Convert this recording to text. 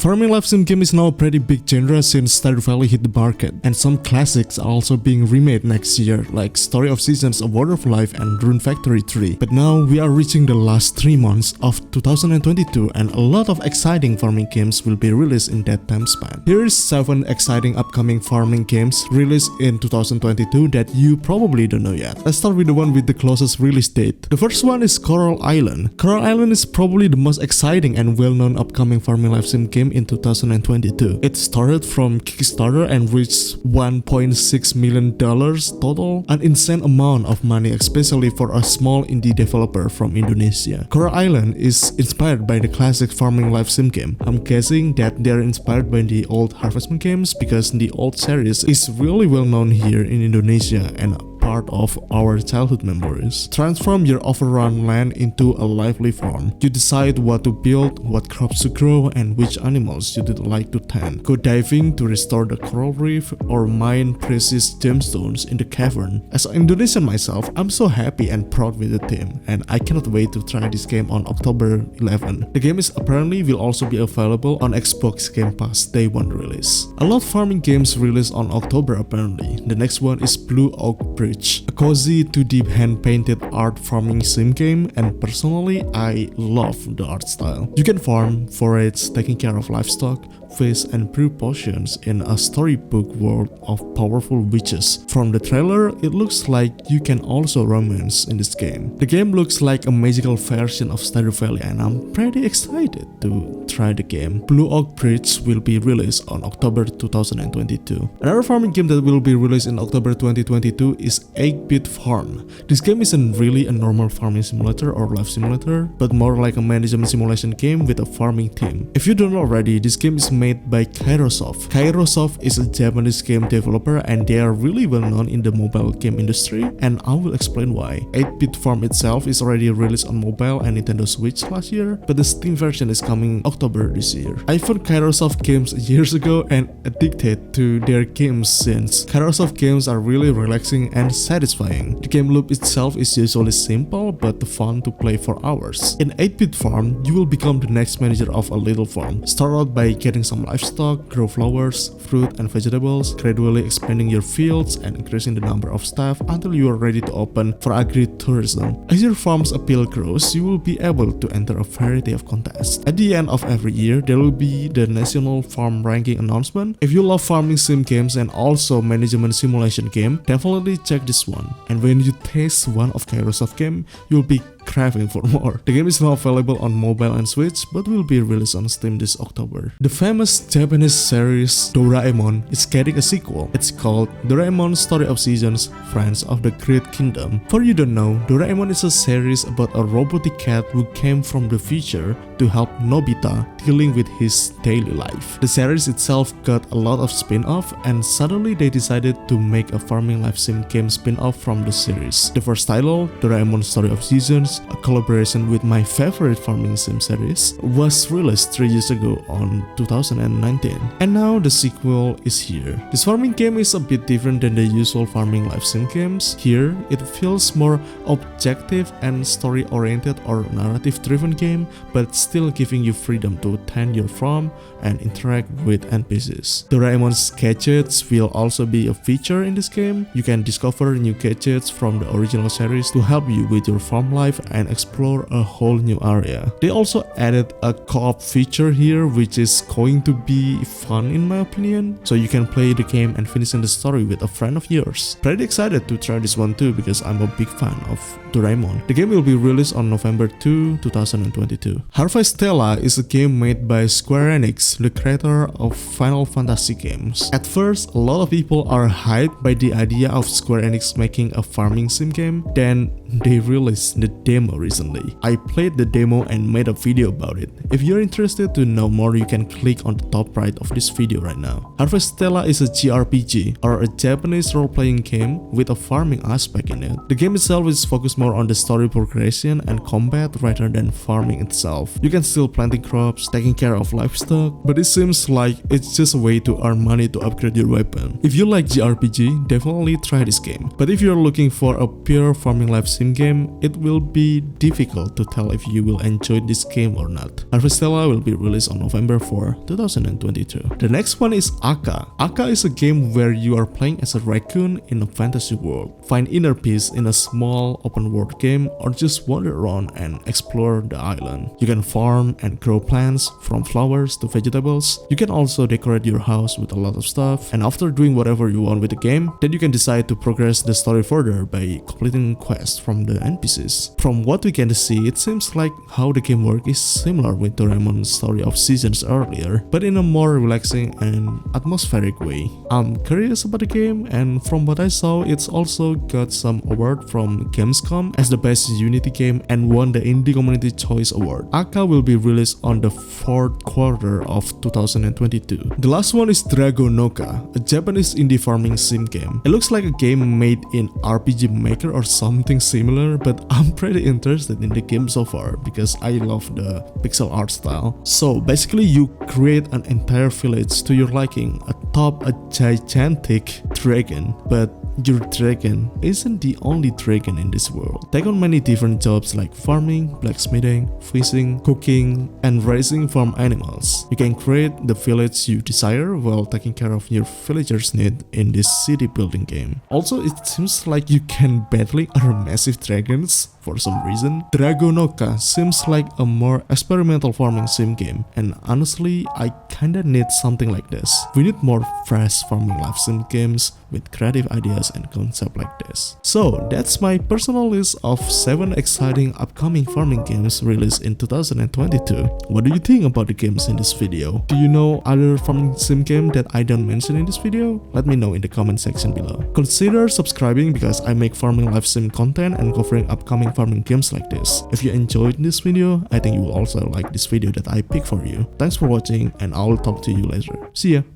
Farming life sim game is now a pretty big genre since Stardew Valley hit the market, and some classics are also being remade next year, like Story of Seasons, A Word of Life, and Rune Factory 3. But now we are reaching the last 3 months of 2022, and a lot of exciting farming games will be released in that time span. Here is 7 exciting upcoming farming games released in 2022 that you probably don't know yet. Let's start with the one with the closest release date. The first one is Coral Island. Coral Island is probably the most exciting and well-known upcoming farming live sim game in 2022. It started from Kickstarter and reached $1.6 million total, an insane amount of money, especially for a small indie developer from Indonesia. Coral Island is inspired by the classic farming live sim game. I'm guessing that they're inspired by the old Harvestella games because the old series is really well known here in Indonesia and part of our childhood memories. Transform your overrun land into a lively farm. You decide what to build, what crops to grow, and which animals you'd like to tend. Go diving to restore the coral reef or mine precious gemstones in the cavern. As an Indonesian myself, I'm so happy and proud with the team, and I cannot wait to try this game on October 11. The game is apparently will also be available on Xbox Game Pass Day 1 release. A lot of farming games released on October apparently. The next one is Blue Oak Bridge, a cozy 2D hand-painted art farming sim game, and personally I love the art style. You can farm, forage, taking care of livestock, fish, and brew potions in a storybook world of powerful witches. From the trailer, it looks like you can also romance in this game. The game looks like a magical version of Stardew Valley, and I'm pretty excited to try the game. Blue Oak Bridge will be released on October 2022. Another farming game that will be released in October 2022 is 8-Bit Farm. This game isn't really a normal farming simulator or life simulator, but more like a management simulation game with a farming theme. If you don't know already, this game is made by Kairosoft. Kairosoft is a Japanese game developer and they are really well known in the mobile game industry, and I will explain why. 8-Bit Farm itself is already released on mobile and Nintendo Switch last year, but the Steam version is coming October this year. I found Kairosoft games years ago and addicted to their games since. Kairosoft games are really relaxing and satisfying. The game loop itself is usually simple but fun to play for hours. In 8-Bit Farm, you will become the next manager of a little farm. Start out by getting some livestock, grow flowers, fruit, and vegetables, gradually expanding your fields and increasing the number of staff until you are ready to open for agri-tourism. As your farm's appeal grows, you will be able to enter a variety of contests. At the end of every year, there will be the National Farm Ranking announcement. If you love farming sim games and also management simulation game, definitely check this one. And when you taste one of Kairosoft game, you'll be craving for more. The game is now available on mobile and Switch, but will be released on Steam this October. The famous Japanese series Doraemon is getting a sequel. It's called Doraemon Story of Seasons, Friends of the Great Kingdom. For you don't know, Doraemon is a series about a robotic cat who came from the future to help Nobita dealing with his daily life. The series itself got a lot of spin-off, and suddenly they decided to make a farming life sim game spin-off from the series. The first title, Doraemon Story of Seasons, a collaboration with my favorite farming sim series, was released 3 years ago on 2019, and now the sequel is here. This farming game is a bit different than the usual farming life sim games. Here, it feels more objective and story-oriented or narrative-driven game, but still giving you freedom to tend your farm and interact with NPCs. Doraemon's gadgets will also be a feature in this game. You can discover new gadgets from the original series to help you with your farm life and explore a whole new area. They also added a co-op feature here, which is going to be fun in my opinion, so you can play the game and finish the story with a friend of yours. Pretty excited to try this one too because I'm a big fan of Doraemon. The game will be released on November 2, 2022. Harvestella is a game made by Square Enix, the creator of Final Fantasy games. At first, a lot of people are hyped by the idea of Square Enix making a farming sim game. Then they released the demo recently. I played the demo and made a video about it. If you're interested to know more, you can click on the top right of this video right now. Harvestella is a JRPG, or a Japanese role-playing game with a farming aspect in it. The game itself is focused more on the story progression and combat rather than farming itself. You can still planting crops, taking care of livestock, but it seems like it's just a way to earn money to upgrade your weapon. If you like JRPG, definitely try this game. But if you're looking for a pure farming life sim sim game, it will be difficult to tell if you will enjoy this game or not. Harvestella will be released on November 4, 2022. The next one is Aka. Aka is a game where you are playing as a raccoon in a fantasy world. Find inner peace in a small open world game or just wander around and explore the island. You can farm and grow plants from flowers to vegetables. You can also decorate your house with a lot of stuff, and after doing whatever you want with the game, then you can decide to progress the story further by completing quests from the NPCs. From what we can see, it seems like how the game works is similar with Doraemon's Story of Seasons earlier, but in a more relaxing and atmospheric way. I'm curious about the game, and from what I saw, it's also got some award from Gamescom as the best Unity game and won the Indie Community Choice Award. Aka will be released on the 4th quarter of 2022. The last one is Drago Noka, a Japanese indie farming sim game. It looks like a game made in RPG Maker or something similar, but I'm pretty interested in the game so far because I love the pixel art style. So basically you create an entire village to your liking atop a gigantic dragon, but your dragon isn't the only dragon in this world. Take on many different jobs like farming, blacksmithing, fishing, cooking, and raising farm animals. You can create the village you desire while taking care of your villagers' needs in this city building game. Also, it seems like you can battle other massive dragons for some reason. Drago Noka seems like a more experimental farming sim game, and honestly, I kinda need something like this. We need more fresh farming life sim games with creative ideas and concept like this. So that's my personal list of 7 exciting upcoming farming games released in 2022. What do you think about the games in this video? Do you know other farming sim game that I don't mention in this video? Let me know in the comment section below. Consider subscribing because I make farming life sim content and covering upcoming farming games like this. If you enjoyed this video, I think you will also like this video that I picked for you. Thanks for watching, and I'll talk to you later. See ya!